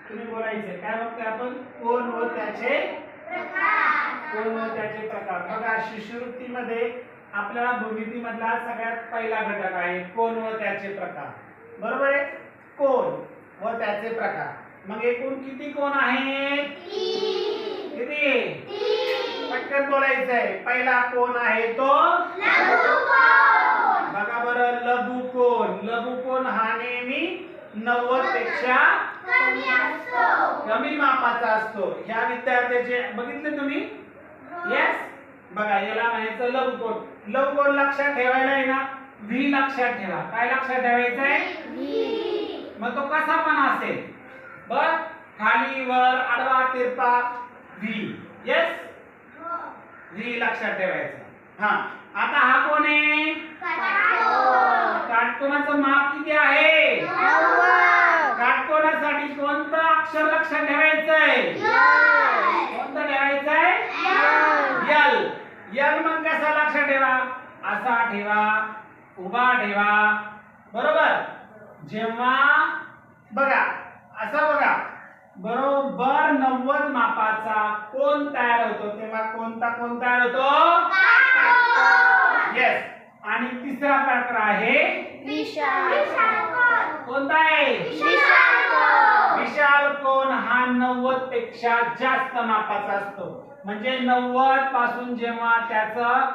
तुम्ही बोलायचं काय बघतोय आपण कोण व त्याचे प्रकार. कोण व त्याचे प्रकार. बघा शिष्यवृत्तीमध्ये आपल्याला भूमिती मधला सगळ्यात पहिला घटक आहे कोण व त्याचे प्रकार. बरोबर आहे. कोण व त्याचे प्रकार. मग एकूण किती कोण आहेत? किती? पटकन बोलायचंय. पहिला कोण आहे तो लघुकोण. बघा बरं लघुकोण. लघुकोण हा नेहमी 90 पेक्षा कमी मापाचा असतो. ह्या विद्यार्थ्याचे बघितले तुम्ही? येस. बघा याला म्हणायचं लघुकोण. लघुकोण लक्षात ठेवायला आहे ना व्ही लक्षात ठेवा. काय लक्षात ठेवायचं आहे? व्ही. मग तो कसा पण असेल बर खाली वर आडवा तिरपा व्ही. येस व्ही लक्षात ठेवायचं. हा आता हा कोण आहे? काटकोनाचं माप किती आहे? 90. काटकोनासाठी कोणतं अक्षर लक्षात ठेवायचंय? कोणतं ठेवायचंय? यल. यल मग कसा लक्षात ठेवा? असा ठेवा, उभा ठेवा. बरोबर. जेव्हा बघा असं बघा बरोबर 90 मापाचा कोण तयार होतो तेव्हा कोणता कोण तयार होतो? येस. आणि तिसरा प्रकार आहे विशाल कोण. कोणता आहे? विशाल कोण. विशाल कोण हा 90 पेक्षा जास्त मापाचा असतो. म्हणजे 90 पासून जेव्हा त्याचं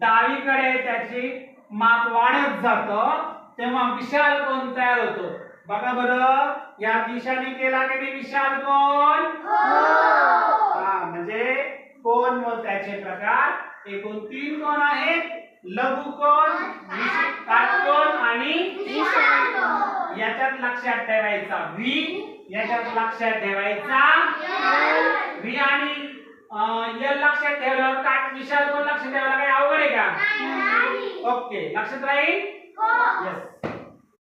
डावीकडे त्याची माप वाढत जातं तेव्हा विशाल कोण तयार होतो. बघा बरं या दिशाने केला की विशाल कोण? हा म्हणजे कोण व त्याचे प्रकार एकूण 3 कोण आहेत. लघुकोण, काटकोन आणि विशाल कोण. याच्यात लक्षात ठेवायचा व्ही, याच्यात लक्षात ठेवायचा व्ही आणि यल लक्षात ठेवल्यावर काट विशाल कोण लक्षात ठेवायला काही अवघड आहे का? ओके लक्षात राहील. येस.